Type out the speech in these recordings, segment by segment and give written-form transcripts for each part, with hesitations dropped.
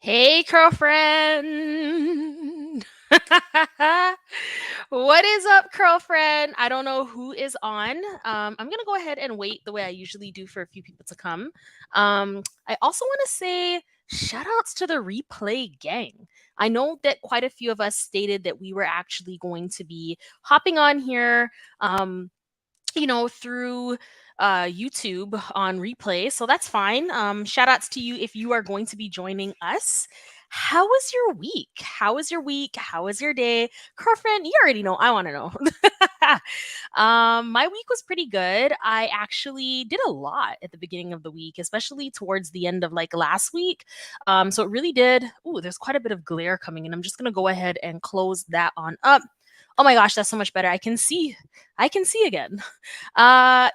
Hey, girlfriend. What is up, girlfriend? I don't know who is on. I'm going to go ahead and wait the way I usually do for a few people to come. I also want to say shout outs to the replay gang. I know that quite a few of us stated that we were actually going to be hopping on here. Um, through YouTube on replay. So that's fine. Shout outs to you if you are going to be joining us. How was your week? How was your week? How was your day? Girlfriend, you already know. I want to know. My week was pretty good. I actually did a lot at the beginning of the week, especially towards the end of like last week. So it really did. Ooh, there's quite a bit of glare coming in. I'm just going to go ahead and close that on up. Oh my gosh, that's so much better. I can see. I can see again. Yeah.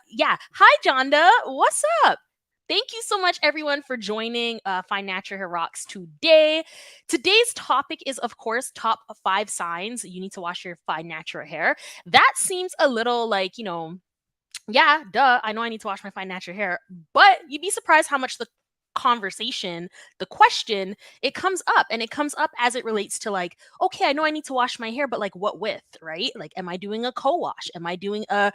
Hi, Jonda. What's up? Thank you so much, everyone, for joining Find Natural Hair Rocks today. Today's topic is, of course, top 5 signs you need to wash your fine natural hair. That seems a little like, yeah, duh. I know I need to wash my fine natural hair, but you'd be surprised how much the conversation, the question, it comes up, and it comes up as it relates to like, okay, I know I need to wash my hair, but like what with, right? Like, am I doing a co-wash? Am I doing a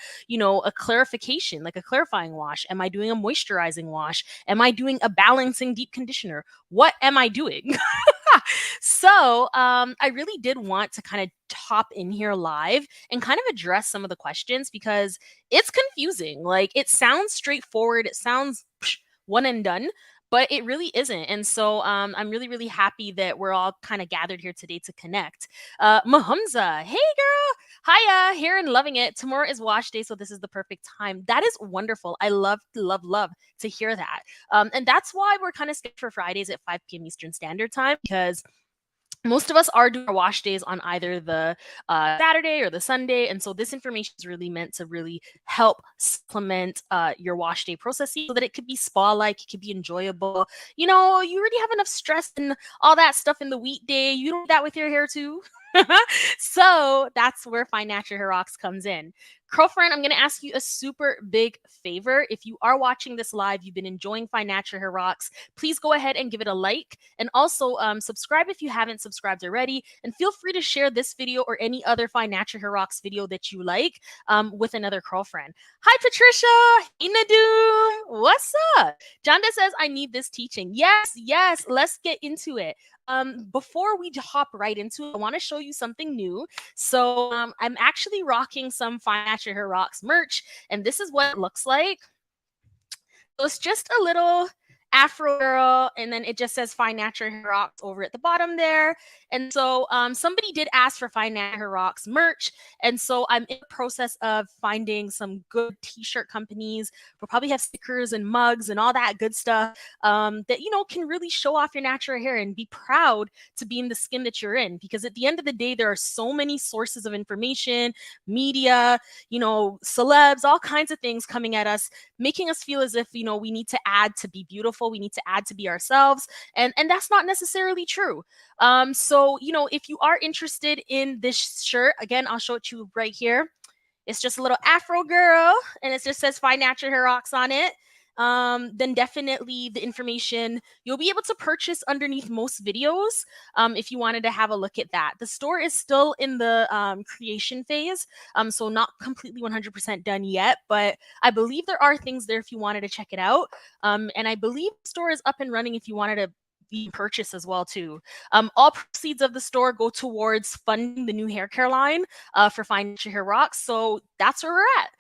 clarification, like a clarifying wash? Am I doing a moisturizing wash? Am I doing a balancing deep conditioner? What am I doing? So I really did want to kind of hop in here live and kind of address some of the questions because it's confusing. Like it sounds straightforward, it sounds one and done, but it really isn't. And so I'm really, really happy that we're all kind of gathered here today to connect. Mahumza, hey girl, hiya, here and loving it. Tomorrow is wash day, so this is the perfect time. That is wonderful. I love, love, love to hear that. And that's why we're kind of scheduled for Fridays at 5 p.m. Eastern Standard Time because most of us are doing our wash days on either the Saturday or the Sunday. And so this information is really meant to really help supplement your wash day processes so that it could be spa-like, it could be enjoyable. You already have enough stress and all that stuff in the weekday. You don't do that with your hair too. So that's where Fine Natural Hair Rocks comes in. Girlfriend, I'm going to ask you a super big favor. If you are watching this live, you've been enjoying Fine Natural Hair Rocks, please go ahead and give it a like. And also subscribe if you haven't subscribed already. And feel free to share this video or any other Fine Natural Hair Rocks video that you like with another girlfriend. Hi, Patricia. Hey, Nadum. What's up? Jonda says, I need this teaching. Yes, yes. Let's get into it. Before we hop right into it, I want to show you something new. So I'm actually rocking some Fine Natural Hair Rocks merch, and this is what it looks like. So it's just a little Afro girl, and then it just says Fine Natural Hair Rocks over at the bottom there. And so somebody did ask for Fine Natural Hair Rocks merch, and so I'm in the process of finding some good t-shirt companies. We'll probably have stickers and mugs and all that good stuff that can really show off your natural hair and be proud to be in the skin that you're in. Because at the end of the day, there are so many sources of information, media, celebs, all kinds of things coming at us, making us feel as if we need to add to be beautiful, we need to add to be ourselves, and that's not necessarily true. So if you are interested in this shirt, again, I'll show it to you right here. It's just a little Afro girl, and it just says Fine Natural Hair Rocks on it. Then definitely the information you'll be able to purchase underneath most videos if you wanted to have a look at that. The store is still in the creation phase, so not completely 100% done yet, but I believe there are things there if you wanted to check it out. And I believe the store is up and running if you wanted to purchase as well too. All proceeds of the store go towards funding the new hair care line for Fine Natural Hair Rocks. So that's where we're at.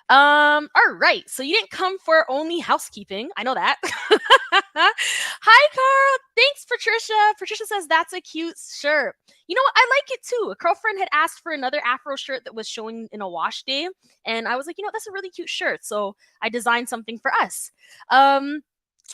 All right. So you didn't come for only housekeeping. I know that. Hi, Carl. Thanks, Patricia. Patricia says that's a cute shirt. You know what? I like it too. A girlfriend had asked for another Afro shirt that was showing in a wash day, and I was like, that's a really cute shirt. So I designed something for us.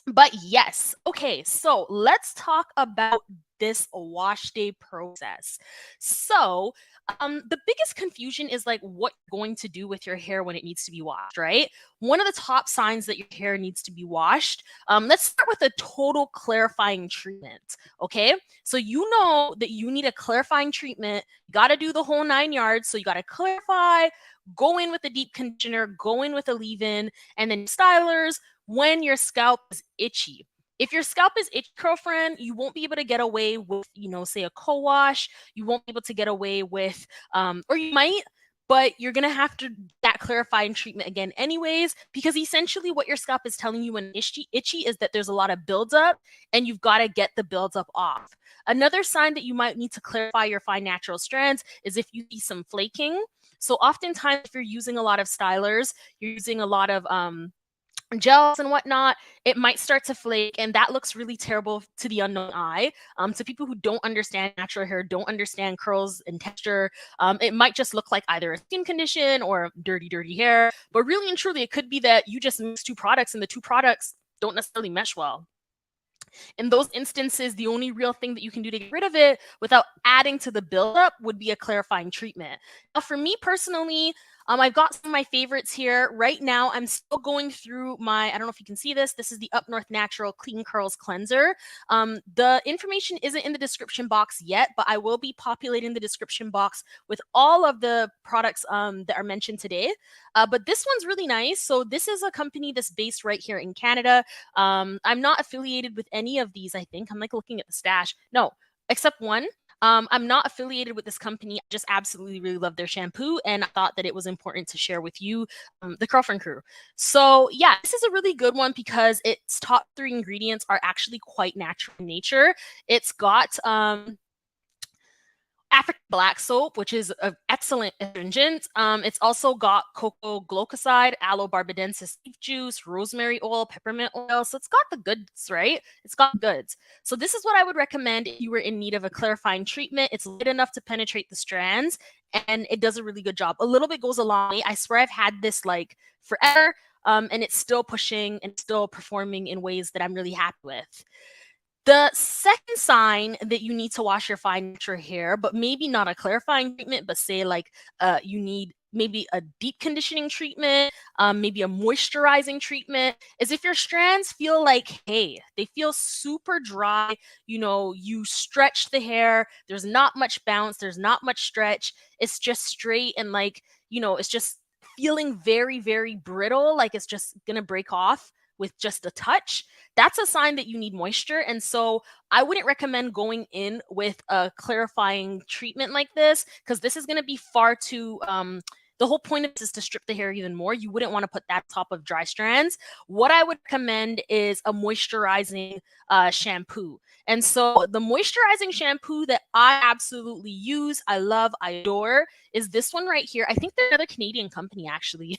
But yes, okay, so let's talk about this wash day process. So the biggest confusion is like what you're going to do with your hair when it needs to be washed, right? One of the top signs that your hair needs to be washed, let's start with a total clarifying treatment, okay? So you know that you need a clarifying treatment. You got to do the whole 9 yards. So you got to clarify, go in with a deep conditioner, go in with a leave-in, and then stylers when your scalp is itchy. If your scalp is itchy, girlfriend, you won't be able to get away with, say a co-wash. You won't be able to get away with, or you might, but you're gonna have to do that clarifying treatment again anyways, because essentially what your scalp is telling you when itchy is that there's a lot of buildup and you've got to get the buildup off. Another sign that you might need to clarify your fine natural strands is if you see some flaking. So oftentimes if you're using a lot of stylers, you're using a lot of gels and whatnot, it might start to flake, and that looks really terrible to the unknown eye. To people who don't understand natural hair, don't understand curls and texture, it might just look like either a skin condition or dirty hair. But really and truly, it could be that you just mix two products and the two products don't necessarily mesh well. In those instances, the only real thing that you can do to get rid of it without adding to the buildup would be a clarifying treatment. Now, for me personally, I've got some of my favorites here. Right now, I'm still going through I don't know if you can see this. This is the Up North Natural Clean Curls Cleanser. The information isn't in the description box yet, but I will be populating the description box with all of the products that are mentioned today. But this one's really nice. So this is a company that's based right here in Canada. I'm not affiliated with any of these, I think. I'm like looking at the stash. No, except one. I'm not affiliated with this company. I just absolutely really love their shampoo, and I thought that it was important to share with you, the Curlfriend crew. So yeah, this is a really good one because its top 3 ingredients are actually quite natural in nature. It's got African black soap, which is an excellent astringent. It's also got cocoa glycoside, aloe barbadensis leaf juice, rosemary oil, peppermint oil. So it's got the goods, right? It's got goods. So this is what I would recommend if you were in need of a clarifying treatment. It's light enough to penetrate the strands, and it does a really good job. A little bit goes a long way. I swear I've had this like forever, and it's still pushing and still performing in ways that I'm really happy with. The second sign that you need to wash your fine natural hair, but maybe not a clarifying treatment, but say like you need maybe a deep conditioning treatment, maybe a moisturizing treatment, is if your strands feel like, hey, they feel super dry, you stretch the hair, there's not much bounce, there's not much stretch, it's just straight and like, it's just feeling very, very brittle, like it's just gonna break off with just a touch. That's a sign that you need moisture. And so I wouldn't recommend going in with a clarifying treatment like this, because this is going to be far too the whole point of this is to strip the hair even more. You wouldn't want to put that top of dry strands. What I would recommend is a moisturizing shampoo. And so the moisturizing shampoo that I absolutely use, I love, I adore, is this one right here. I think they're another Canadian company, actually.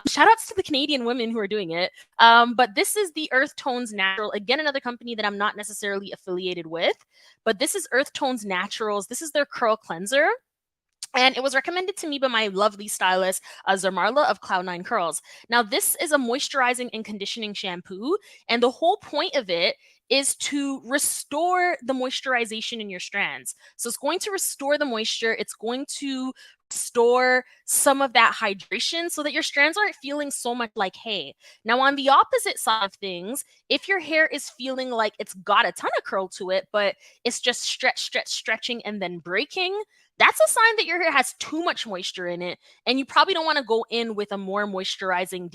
Shout outs to the Canadian women who are doing it. But this is the Earth Tones Natural. Again, another company that I'm not necessarily affiliated with. But this is Earth Tones Naturals. This is their curl cleanser. And it was recommended to me by my lovely stylist, Zarmarla of Cloud9 Curls. Now, this is a moisturizing and conditioning shampoo. And the whole point of it is to restore the moisturization in your strands. So it's going to restore the moisture. It's going to restore some of that hydration so that your strands aren't feeling so much like hay. Now, on the opposite side of things, if your hair is feeling like it's got a ton of curl to it, but it's just stretching and then breaking, that's a sign that your hair has too much moisture in it, and you probably don't want to go in with a more moisturizing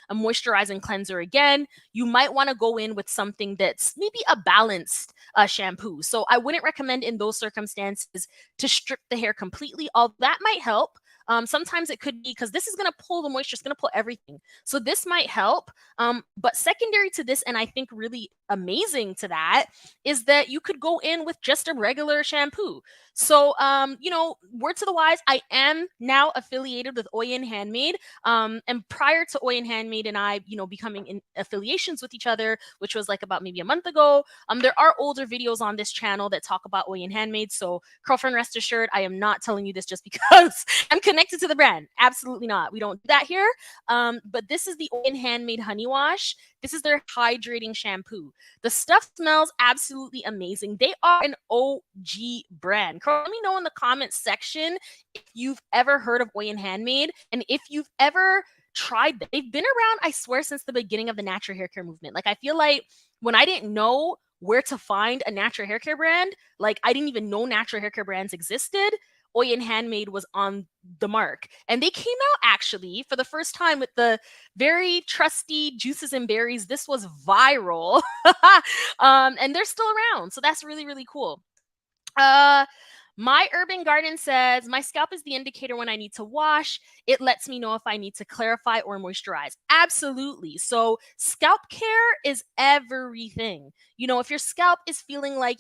a moisturizing cleanser again. You might want to go in with something that's maybe a balanced shampoo. So I wouldn't recommend in those circumstances to strip the hair completely, although that might help. Sometimes it could be because this is going to pull the moisture, it's going to pull everything. So this might help. But secondary to this, and I think really amazing to that, is that you could go in with just a regular shampoo. So, word to the wise, I am now affiliated with Oyen Handmade. And prior to Oyen Handmade and I, becoming in affiliations with each other, which was like about maybe a month ago, there are older videos on this channel that talk about Oyen Handmade. So, girlfriend, rest assured, I am not telling you this just because I'm connected to the brand. Absolutely not. We don't do that here. But this is the Oyen Handmade Honey Wash. This is their hydrating shampoo. The stuff smells absolutely amazing. They are an OG brand. Let me know in the comments section if you've ever heard of Oyen Handmade and if you've ever tried them. They've been around, I swear, since the beginning of the natural hair care movement. Like, I feel like when I didn't know where to find a natural hair care brand, like I didn't even know natural hair care brands existed, Oyen Handmade was on the mark. And they came out actually for the first time with the very trusty juices and berries. This was viral. And they're still around. So that's really, really cool. Uh, my urban garden says my scalp is the indicator when I need to wash. It lets me know if I need to clarify or moisturize. Absolutely. So scalp care is everything. If your scalp is feeling like,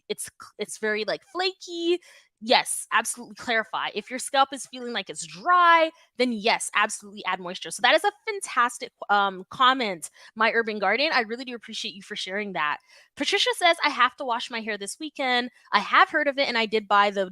it's very like flaky, yes, absolutely clarify. If your scalp is feeling like it's dry, then yes, absolutely add moisture. So that is a fantastic comment, my urban garden. I really do appreciate you for sharing that. Patricia says, I have to wash my hair this weekend. I have heard of it, and I did buy the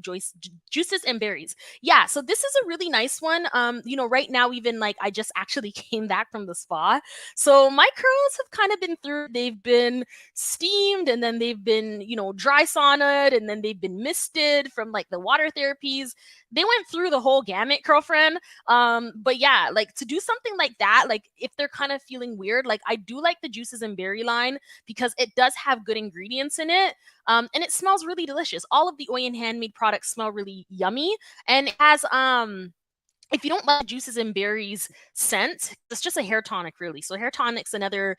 juices and berries. Yeah, so this is a really nice one. Right now, even like I just actually came back from the spa. So my curls have kind of been through, they've been steamed, and then they've been, dry saunaed, and then they've been misted from like the water therapies. They went through the whole gamut, girlfriend. But yeah, like to do something like that, like if they're kind of feeling weird, like I do like the juices and berry line because it does have good ingredients in it. And it smells really delicious. All of the Oyen Handmade products smell really yummy. And it has if you don't like juices and berries scent, it's just a hair tonic, really. So hair tonic's another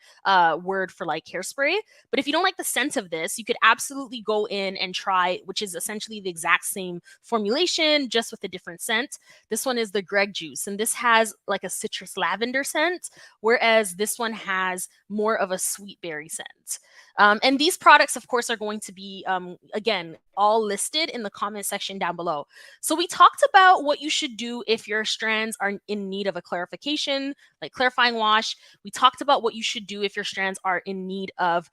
word for like hairspray. But if you don't like the scent of this, you could absolutely go in and try, which is essentially the exact same formulation, just with a different scent. This one is the Greg juice, and this has like a citrus lavender scent, whereas this one has more of a sweet berry scent. And these products, of course, are going to be, again, all listed in the comment section down below. So we talked about what you should do if your strands are in need of a clarification, like clarifying wash. We talked about what you should do if your strands are in need of,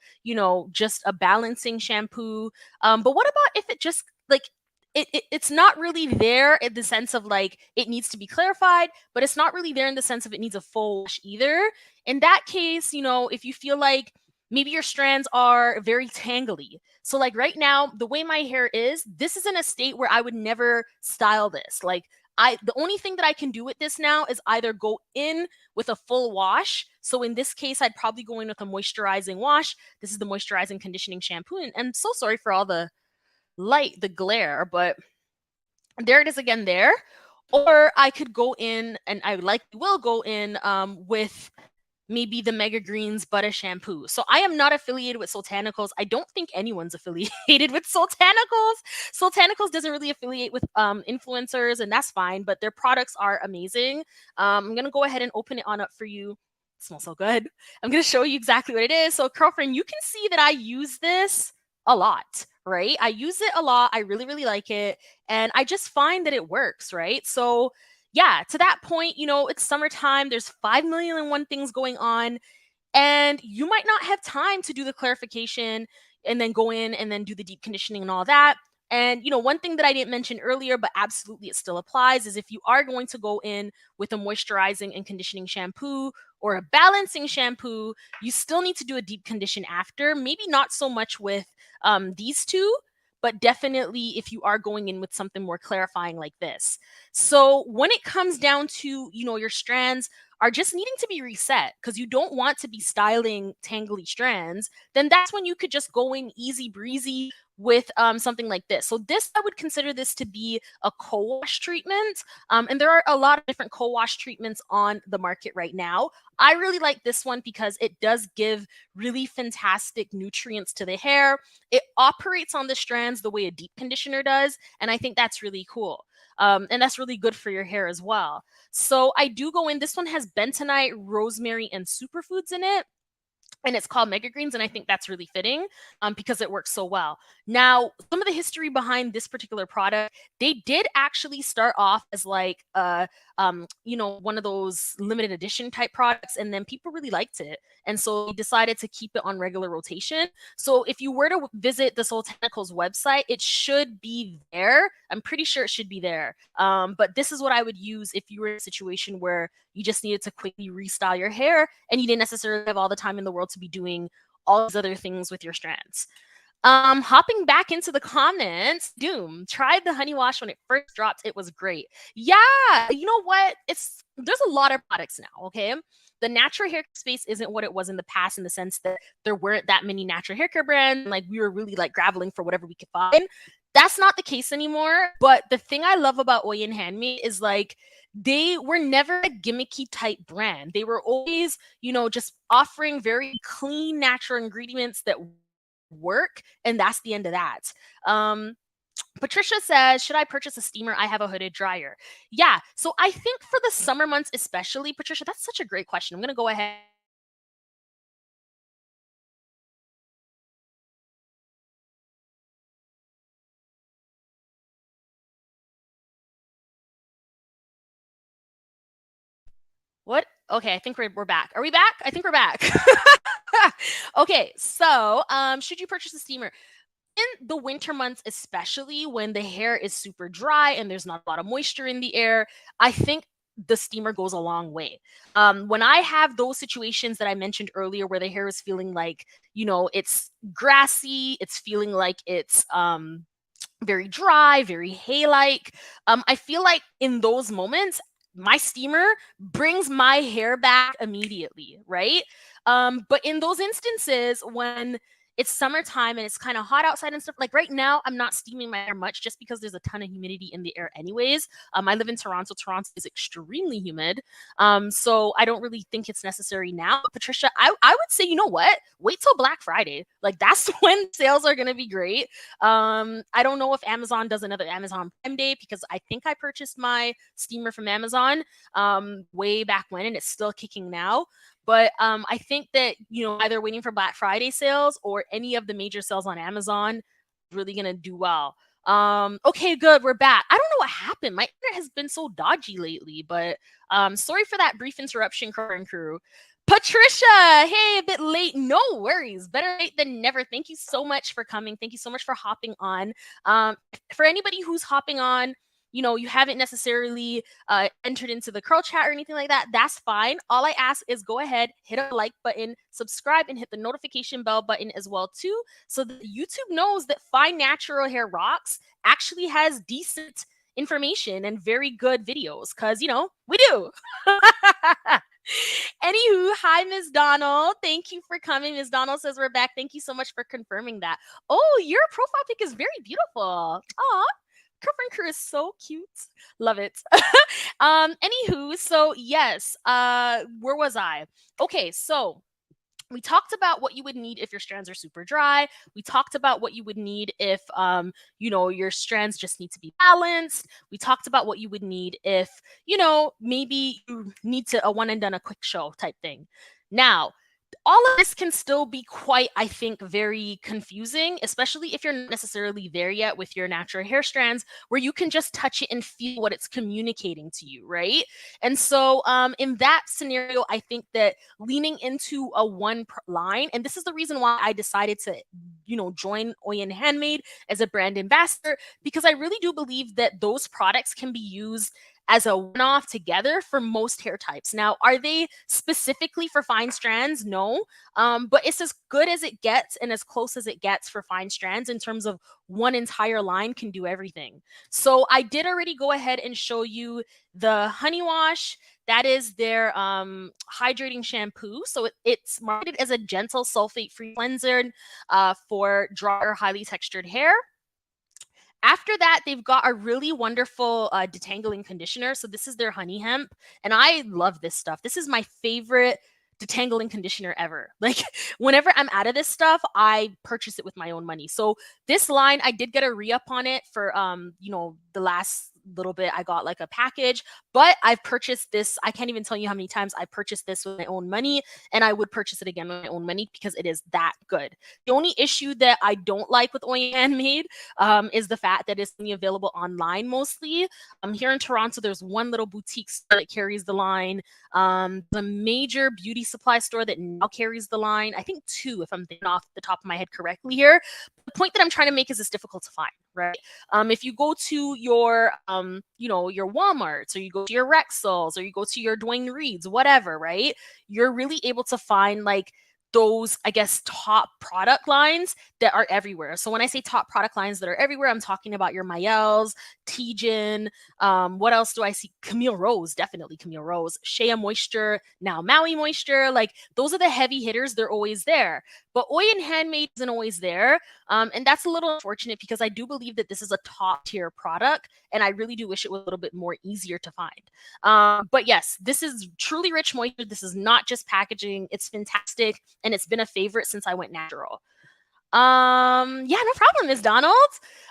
just a balancing shampoo. But what about if it just like it's not really there in the sense of like it needs to be clarified, but it's not really there in the sense of it needs a full wash either. In that case, if you feel like maybe your strands are very tangly. So like right now, the way my hair is, this is in a state where I would never style this. Like the only thing that I can do with this now is either go in with a full wash. So in this case, I'd probably go in with a moisturizing wash. This is the moisturizing conditioning shampoo. And I'm so sorry for all the glare, but there it is again there. Or I could go in, and I likely will go in with maybe the Mega Greens Butter Shampoo. So I am not affiliated with Sultanicals. I don't think anyone's affiliated with Sultanicals. Sultanicals doesn't really affiliate with influencers, and that's fine, but their products are amazing. I'm going to go ahead and open it on up for you. It smells so good. I'm going to show you exactly what it is. So girlfriend, you can see that I use this a lot, right? I use it a lot. I really, really like it. And I just find that it works, right? So yeah, to that point, it's summertime. There's 5,000,001 things going on, and you might not have time to do the clarification and then go in and then do the deep conditioning and all that. And, one thing that I didn't mention earlier, but absolutely it still applies, is if you are going to go in with a moisturizing and conditioning shampoo or a balancing shampoo, you still need to do a deep condition after. Maybe not so much with these two, but definitely if you are going in with something more clarifying like this. So when it comes down to, your strands are just needing to be reset because you don't want to be styling tangly strands, then that's when you could just go in easy breezy with something like this. So this, I would consider this to be a co-wash treatment. And there are a lot of different co-wash treatments on the market right now. I really like this one because it does give really fantastic nutrients to the hair. It operates on the strands the way a deep conditioner does. And I think that's really cool. And that's really good for your hair as well. So I do go in. This one has bentonite, rosemary, and superfoods in it. And it's called Mega Greens, and I think that's really fitting because it works so well. Now, some of the history behind this particular product, they did actually start off as like, one of those limited edition type products, and then people really liked it. And so they decided to keep it on regular rotation. So if you were to visit the Sultanicals website, it should be there. I'm pretty sure it should be there. But this is what I would use if you were in a situation where you just needed to quickly restyle your hair and you didn't necessarily have all the time in the world to be doing all these other things with your strands. Hopping back into the comments, Doom tried the honey wash when it first dropped. It was great. Yeah, you know what? There's a lot of products now, okay? The natural hair space isn't what it was in the past in the sense that there weren't that many natural hair care brands. Like we were really like graveling for whatever we could find. That's not the case anymore. But the thing I love about Oyen Handmade is like they were never a gimmicky type brand. They were always, just offering very clean, natural ingredients that work, and that's the end of that. Um, Patricia says, should I purchase a steamer? I have a hooded dryer. Yeah. So I think for the summer months, especially, Patricia, that's such a great question. I'm going to go ahead. What? Okay, I think we're back. Are we back? I think we're back. Okay, so should you purchase a steamer? In the winter months, especially when the hair is super dry and there's not a lot of moisture in the air, I think the steamer goes a long way. When I have those situations that I mentioned earlier where the hair is feeling like, it's grassy, it's feeling like it's very dry, very hay-like. I feel like in those moments, my steamer brings my hair back immediately, right? But in those instances when it's summertime and it's kind of hot outside and stuff, like right now, I'm not steaming my hair much just because there's a ton of humidity in the air, anyways. I live in Toronto. Toronto is extremely humid. So I don't really think it's necessary now. But Patricia, I would say, you know what? Wait till Black Friday. Like that's when sales are going to be great. I don't know if Amazon does another Amazon Prime Day because I think I purchased my steamer from Amazon way back when, and it's still kicking now. But I think that, either waiting for Black Friday sales or any of the major sales on Amazon is really going to do well. Okay, good. We're back. I don't know what happened. My internet has been so dodgy lately, but sorry for that brief interruption, current crew. Patricia, hey, a bit late. No worries. Better late than never. Thank you so much for coming. Thank you so much for hopping on. For anybody who's hopping on, you haven't necessarily entered into the curl chat or anything like that, that's fine. All I ask is go ahead, hit a like button, subscribe, and hit the notification bell button as well too, so that YouTube knows that Fine Natural Hair Rocks actually has decent information and very good videos, because we do. Anywho, hi, Ms. Donald. Thank you for coming. Ms. Donald says we're back. Thank you so much for confirming that. Oh, your profile pic is very beautiful. Aw, Girlfriend Crew is so cute. Love it. Anywho, so yes, where was I? Okay, so we talked about what you would need if your strands are super dry. We talked about what you would need if your strands just need to be balanced. We talked about what you would need if maybe you need to a one and done, a quick show type thing. Now, all of this can still be quite, I think, very confusing, especially if you're not necessarily there yet with your natural hair strands, where you can just touch it and feel what it's communicating to you, right? And so in that scenario, I think that leaning into a one line, and this is the reason why I decided to, join Oyen Handmade as a brand ambassador, because I really do believe that those products can be used as a one-off together for most hair types. Now, are they specifically for fine strands? No, but it's as good as it gets and as close as it gets for fine strands in terms of one entire line can do everything. So I did already go ahead and show you the Honey Wash. That is their hydrating shampoo. So it's marketed as a gentle sulfate-free cleanser for drier, highly textured hair. After that, they've got a really wonderful detangling conditioner. So this is their honey hemp, and I love this stuff. This is my favorite detangling conditioner ever. Like whenever I'm out of this stuff, I purchase it with my own money. So this line, I did get a re-up on it for the last little bit. I got like a package, but I've purchased this. I can't even tell you how many times I purchased this with my own money, and I would purchase it again with my own money because it is that good. The only issue that I don't like with Oyen Handmade is the fact that it's only available online mostly. Here in Toronto, there's one little boutique store that carries the line. The major beauty supply store that now carries the line, I think two, if I'm thinking off the top of my head correctly here. The point that I'm trying to make is it's difficult to find, right? If you go to your your Walmarts, or you go to your Rexalls, or you go to your Dwayne Reeds, whatever, right? You're really able to find like those, I guess, top product lines that are everywhere. So when I say top product lines that are everywhere, I'm talking about your Mayels, Tijin. What else do I see? Camille Rose, definitely Camille Rose. Shea Moisture, now Maui Moisture. Like those are the heavy hitters. They're always there. But Oyen Handmade isn't always there. And that's a little unfortunate because I do believe that this is a top tier product. And I really do wish it was a little bit more easier to find. But yes, this is truly rich moisture. This is not just packaging. It's fantastic. And it's been a favorite since I went natural. Yeah, no problem, Ms. Donald.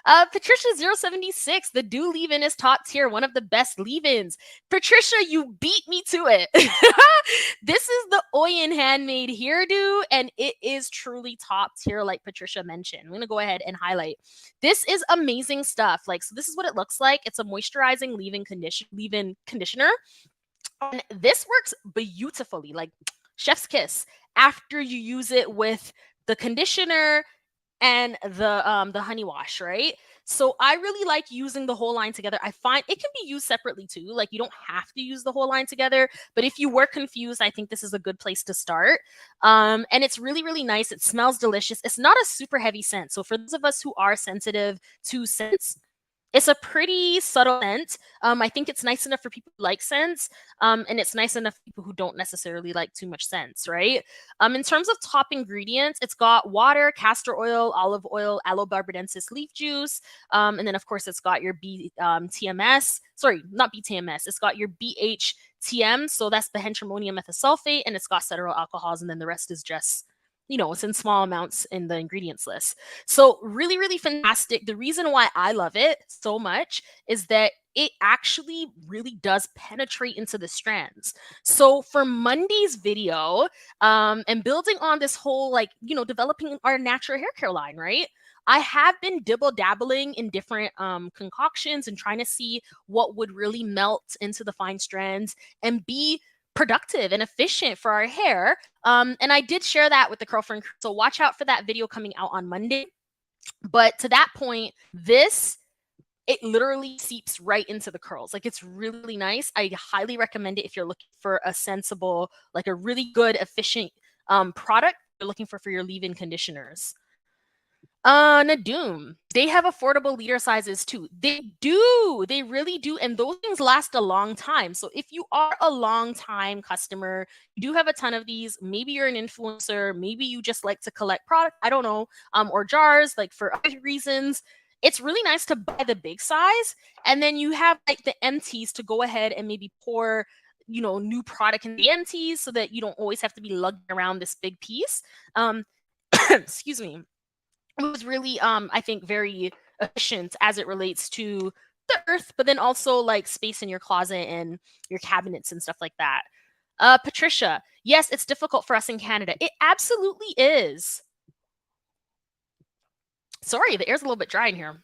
Patricia076, the Dew leave-in is top tier, one of the best leave-ins. Patricia, you beat me to it. This is the Oyen Handmade hairdo, and it is truly top tier, like Patricia mentioned. I'm gonna go ahead and highlight. This is amazing stuff. Like, so this is what it looks like. It's a moisturizing leave-in conditioner. And this works beautifully, like chef's kiss. After you use it with the conditioner and the honey wash, right? So I really like using the whole line together. I find it can be used separately too. Like you don't have to use the whole line together, but if you were confused, I think this is a good place to start. And it's really, really nice. It smells delicious. It's not a super heavy scent. So for those of us who are sensitive to scents, it's a pretty subtle scent. I think it's nice enough for people who like scents, and it's nice enough for people who don't necessarily like too much scents, right? In terms of top ingredients, it's got water, castor oil, olive oil, aloe barbadensis leaf juice, and then of course it's got your TMS. Sorry, not BTMS. It's got your BHTM, so that's benhydramonium methosulfate, and it's got cetearyl alcohols, and then the rest is just, you know, it's in small amounts in the ingredients list. So really, really fantastic. The reason why I love it so much is that it actually really does penetrate into the strands. So for Monday's video, and building on this whole, like, you know, developing our natural hair care line, right? I have been dabbling in different concoctions and trying to see what would really melt into the fine strands and be productive and efficient for our hair. And I did share that with the Curlfriend crew. So watch out for that video coming out on Monday. But to that point, it literally seeps right into the curls. Like it's really nice. I highly recommend it if you're looking for a sensible, like a really good, efficient product you're looking for your leave-in conditioners. Nadoom, they have affordable liter sizes too. They do. They really do. And those things last a long time. So if you are a long time customer, you do have a ton of these. Maybe you're an influencer. Maybe you just like to collect product. I don't know. Or jars, like for other reasons. It's really nice to buy the big size. And then you have like the empties to go ahead and maybe pour, you know, new product in the empties so that you don't always have to be lugging around this big piece. Excuse me. It was really, I think, very efficient as it relates to the earth, but then also like space in your closet and your cabinets and stuff like that. Patricia, yes, it's difficult for us in Canada. It absolutely is. Sorry, the air's a little bit dry in here.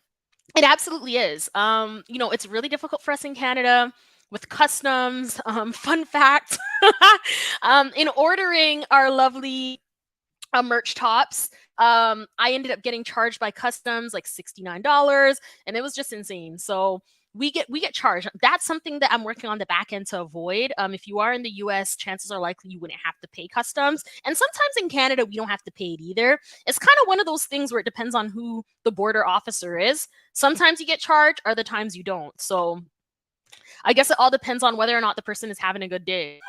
It absolutely is. You know, it's really difficult for us in Canada with customs. Fun fact, in ordering our lovely merch tops, I ended up getting charged by customs like $69, and it was just insane. So we get charged. That's something that I'm working on the back end to avoid. If you are in the US, chances are likely you wouldn't have to pay customs. And sometimes in Canada, we don't have to pay it either. It's kind of one of those things where it depends on who the border officer is. Sometimes you get charged, other times you don't. So I guess it all depends on whether or not the person is having a good day,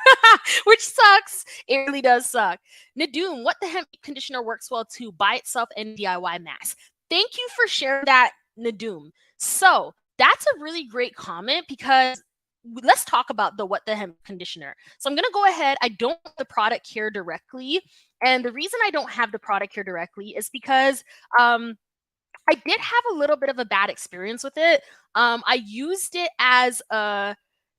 which sucks. It really does suck. Nadoom, what the hemp conditioner works well too by itself and DIY mask. Thank you for sharing that, Nadoom. So that's a really great comment because let's talk about the what the hemp conditioner. So I'm going to go ahead. I don't have the product here directly. And the reason I don't have the product here directly is because I did have a little bit of a bad experience with it. I used it as a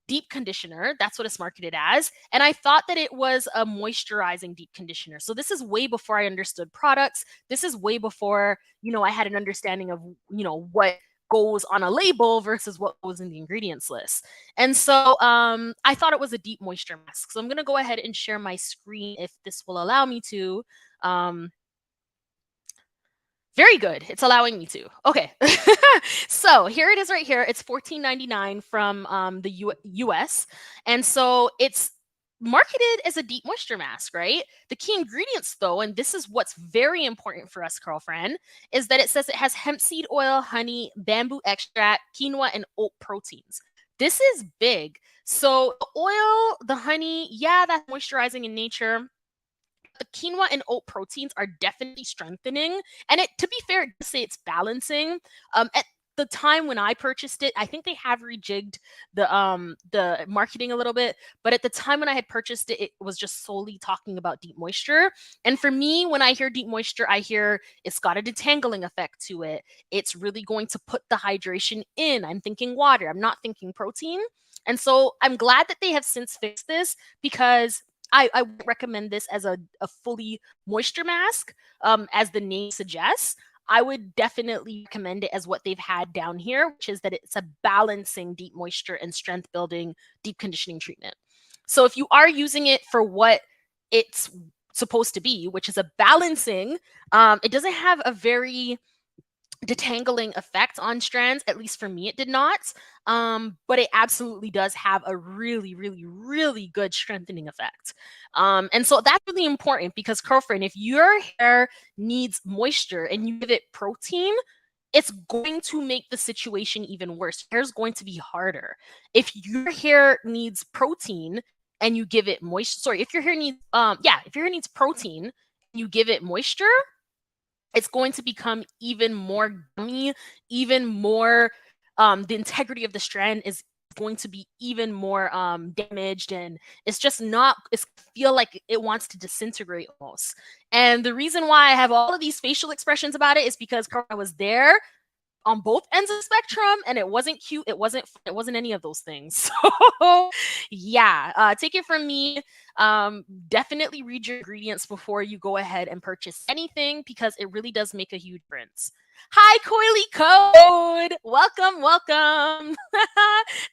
deep conditioner. That's what it's marketed as. And I thought that it was a moisturizing deep conditioner. So this is way before I understood products. This is way before, you know, I had an understanding of, you know, what goes on a label versus what goes in the ingredients list. And so I thought it was a deep moisture mask. So I'm going to go ahead and share my screen if this will allow me to. Very good. It's allowing me to. Okay. So here it is right here. It's $14.99 from the US. And so it's marketed as a deep moisture mask, right? The key ingredients, though, and this is what's very important for us, CURLFRIEND, is that it says it has hemp seed oil, honey, bamboo extract, quinoa, and oat proteins. This is big. So the oil, the honey, yeah, that's moisturizing in nature. The quinoa and oat proteins are definitely strengthening, and it, to be fair, it does say it's balancing. At the time when I purchased it, I think they have rejigged the marketing a little bit, but at the time when I had purchased it, it was just solely talking about deep moisture. And for me, when I hear deep moisture, I hear it's got a detangling effect to it. It's really going to put the hydration in. I'm thinking water. I'm not thinking protein. And so I'm glad that they have since fixed this, because I would recommend this as a fully moisture mask, as the name suggests. I would definitely recommend it as what they've had down here, which is that it's a balancing deep moisture and strength building deep conditioning treatment. So if you are using it for what it's supposed to be, which is a balancing, it doesn't have a very detangling effect on strands. At least for me, it did not. But it absolutely does have a really, really, really good strengthening effect. And so that's really important, because, girlfriend, if your hair needs moisture and you give it protein, it's going to make the situation even worse. Hair is going to be harder. If your hair needs protein and you give it moisture, sorry, if your hair needs, if your hair needs protein and you give it moisture, it's going to become even more gummy, even more, the integrity of the strand is going to be even more damaged, and it's just not, it's feel like it wants to disintegrate almost. And the reason why I have all of these facial expressions about it is because I was there on both ends of the spectrum, and it wasn't cute, it wasn't fun, it wasn't any of those things. So yeah, take it from me, definitely read your ingredients before you go ahead and purchase anything, because it really does make a huge difference. Hi, Coily Code, welcome.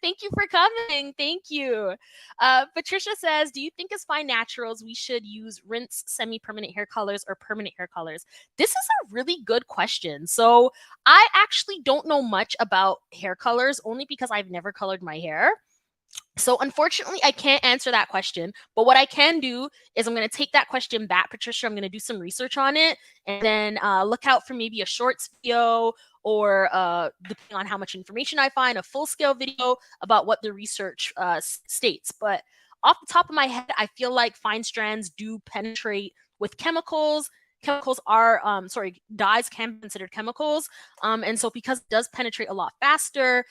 Thank you for coming, thank you. Patricia says, do you think as fine naturals we should use rinse semi-permanent hair colors or permanent hair colors? This is a really good question. So I actually don't know much about hair colors, only because I've never colored my hair. So unfortunately, I can't answer that question. But what I can do is I'm going to take that question back, Patricia. I'm going to do some research on it, and then look out for maybe a shorts video, or depending on how much information I find, a full-scale video about what the research states. But off the top of my head, I feel like fine strands do penetrate with chemicals. Chemicals are, dyes can be considered chemicals. And so because it does penetrate a lot faster,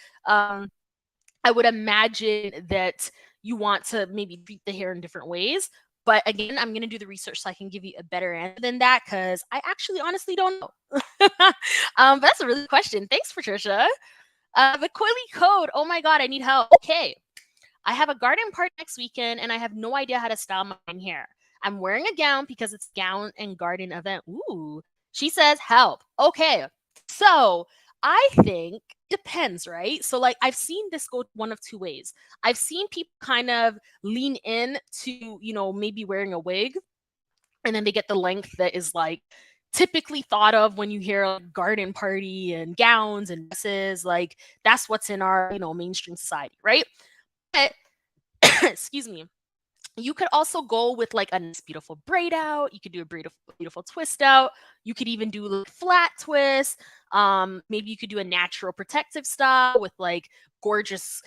I would imagine that you want to maybe treat the hair in different ways. But again, I'm going to do the research so I can give you a better answer than that, because I actually honestly don't know. But that's a really good question. Thanks, Patricia. The Coily Code. Oh my God, I need help. Okay. I have a garden party next weekend and I have no idea how to style my hair. I'm wearing a gown because it's gown and garden event. Ooh. She says help. Okay. So I think depends, right? So like I've seen this go one of two ways. I've seen people kind of lean in to, maybe wearing a wig, and then they get the length that is like typically thought of when you hear a garden party and gowns and dresses. Like that's what's in our, mainstream society, right? But excuse me, you could also go with like a nice beautiful braid out. You could do a beautiful twist out. You could even do like flat twist. Maybe you could do a natural protective style with like gorgeous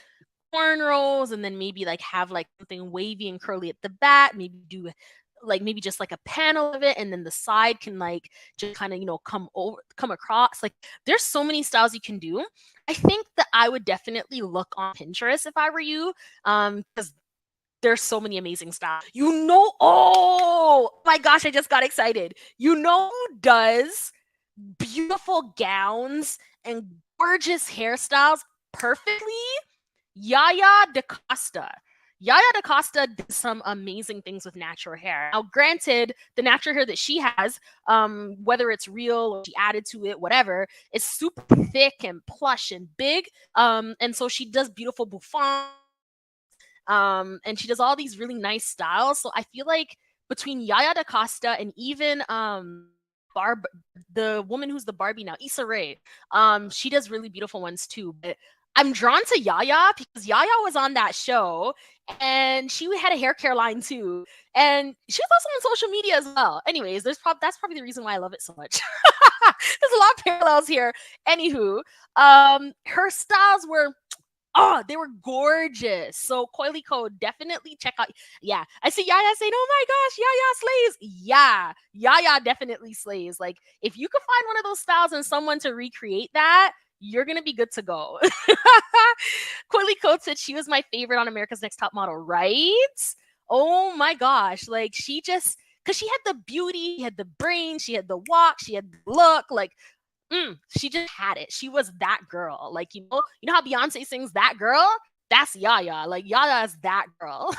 cornrows, and then maybe like have like something wavy and curly at the back. Maybe do like maybe just like a panel of it, and then the side can like just kind of come across. Like there's so many styles you can do. I think that I would definitely look on Pinterest if I were you, because there's so many amazing styles. Oh my gosh, I just got excited. You know who does beautiful gowns and gorgeous hairstyles perfectly? Yaya DaCosta. Yaya DaCosta did some amazing things with natural hair. Now, granted, the natural hair that she has, whether it's real or she added to it, whatever, is super thick and plush and big. And so she does beautiful bouffants. And she does all these really nice styles. So I feel like between Yaya DaCosta and even the woman who's the Barbie now, Issa Rae, she does really beautiful ones too. But I'm drawn to Yaya because Yaya was on that show and she had a hair care line too. And she was also on social media as well. Anyways, that's probably the reason why I love it so much. There's a lot of parallels here. Anywho, her styles were they were gorgeous. So Coily Code, definitely check out. Yeah, I see Yaya saying, "Oh my gosh, Yaya slays." Yeah, Yaya definitely slays. Like if you could find one of those styles and someone to recreate that, you're gonna be good to go. Coily Code said she was my favorite on America's Next Top Model, right? Oh my gosh, like she just because she had the beauty, she had the brain, she had the walk, she had the look, like she just had it. She was that girl. Like, you know how Beyonce sings that girl? That's Yaya. Like Yaya is that girl.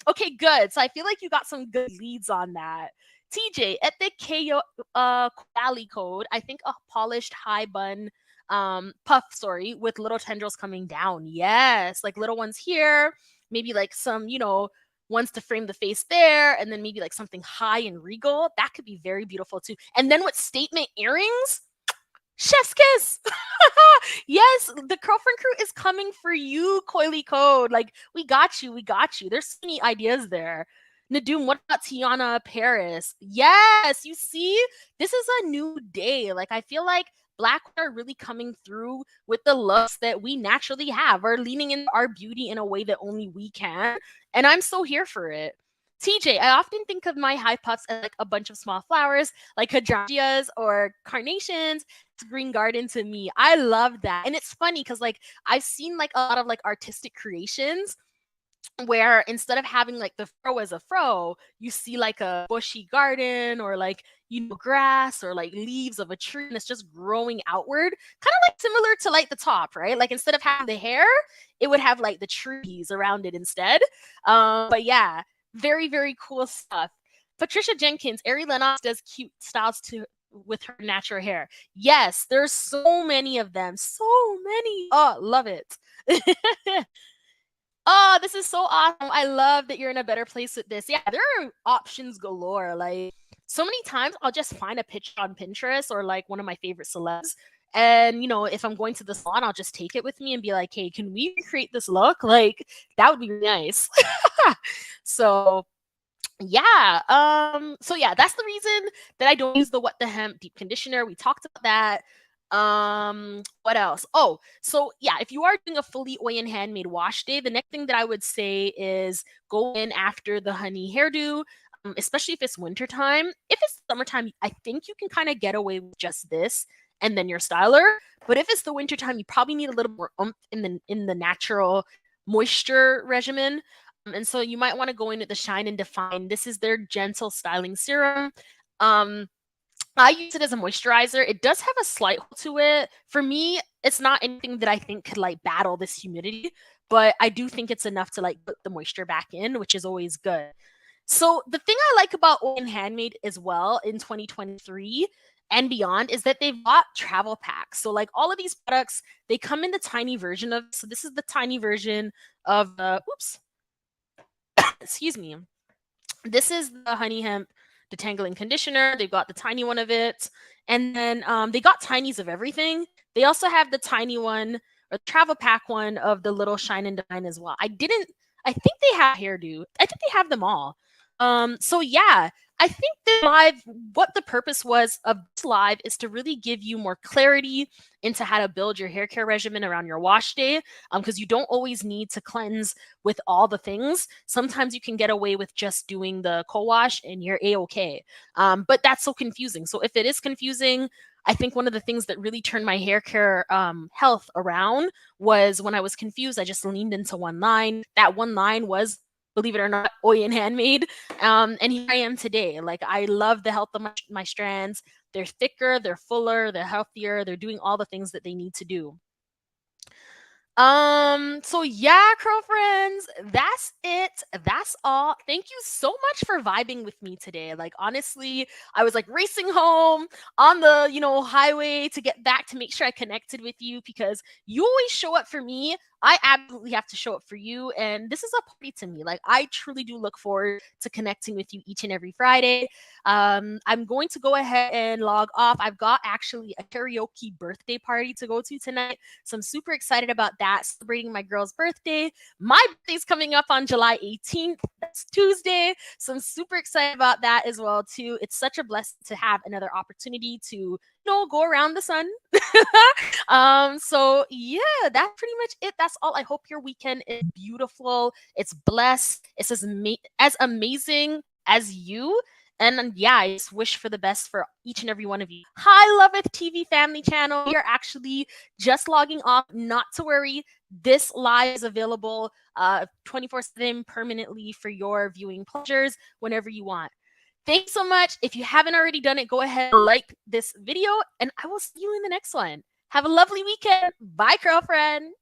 Okay, good. So I feel like you got some good leads on that. TJ, Epic KO Quali Code. I think a polished high bun puff, sorry, with little tendrils coming down. Yes, like little ones here, maybe like some, ones to frame the face there, and then maybe like something high and regal. That could be very beautiful too. And then with statement earrings, chef's kiss. Yes, the Curlfriend crew is coming for you, Coily Code. Like, we got you. We got you. There's so many ideas there. Nadoom, what about Tiana Paris? Yes, you see, this is a new day. Like, I feel like Black are really coming through with the looks that we naturally have, or leaning into our beauty in a way that only we can. And I'm so here for it. TJ, I often think of my high puffs as like a bunch of small flowers, like hydrangeas or carnations. It's green garden to me. I love that. And it's funny because like I've seen like a lot of like artistic creations where instead of having like the fro as a fro, you see like a bushy garden or like, grass or like leaves of a tree and it's just growing outward, kind of like similar to like the top, right? Like instead of having the hair, it would have like the trees around it instead. But yeah, very, very cool stuff. Patricia Jenkins, Ari Lennox does cute styles too with her natural hair. Yes, there's so many of them. So many. Oh, love it. Oh, this is so awesome. I love that you're in a better place with this. Yeah, there are options galore. Like, so many times I'll just find a picture on Pinterest or like one of my favorite celebs. And, if I'm going to the salon, I'll just take it with me and be like, hey, can we recreate this look? Like, that would be nice. So, yeah. So yeah, that's the reason that I don't use the What the Hemp deep conditioner. We talked about that. What else? Oh, so yeah, if you are doing a fully Oyen Handmade wash day, the next thing that I would say is go in after the honey hairdo, especially if it's wintertime. If it's summertime, I think you can kind of get away with just this and then your styler. But if it's the wintertime, you probably need a little more oomph in the natural moisture regimen. And so you might want to go in with the Shine and Define. This is their gentle styling serum. I use it as a moisturizer. It does have a slight hold to it. For me, it's not anything that I think could like battle this humidity, but I do think it's enough to like put the moisture back in, which is always good. So the thing I like about Oyen Handmade as well in 2023 and beyond is that they've got travel packs. So like all of these products, they come in the tiny version of, so this is the tiny version of the, excuse me. This is the Honey Hemp Detangling Conditioner. They've got the tiny one of it. And then they got tinies of everything. They also have the tiny one or travel pack one of the little Shine and Define as well. I think they have hairdo. I think they have them all. So yeah, I think the live, what the purpose was of this live is to really give you more clarity into how to build your hair care regimen around your wash day. Because you don't always need to cleanse with all the things. Sometimes you can get away with just doing the co-wash and you're a-okay. But that's so confusing. So if it is confusing, I think one of the things that really turned my hair care health around was when I was confused, I just leaned into one line. That one line was, believe it or not, Oyen Handmade. And here I am today. Like, I love the health of my strands. They're thicker, they're fuller, they're healthier, they're doing all the things that they need to do. So yeah, curl friends, that's it. That's all. Thank you so much for vibing with me today. Like, honestly, I was like racing home on the, highway to get back to make sure I connected with you because you always show up for me I absolutely have to show up for you. And this is a party to me. Like, I truly do look forward to connecting with you each and every Friday. I'm going to go ahead and log off. I've got actually a karaoke birthday party to go to tonight. So I'm super excited about that, celebrating my girl's birthday. My birthday's coming up on July 18th. That's Tuesday. So I'm super excited about that as well, too. It's such a blessing to have another opportunity to, go around the sun. So yeah, that's pretty much it. That's all. I hope your weekend is beautiful. It's blessed. It's as amazing as you. And yeah, I just wish for the best for each and every one of you. Hi, Love It TV family channel. We are actually just logging off. Not to worry. This live is available 24/7 permanently for your viewing pleasures whenever you want. Thanks so much. If you haven't already done it, go ahead and like this video, and I will see you in the next one. Have a lovely weekend. Bye, girlfriend.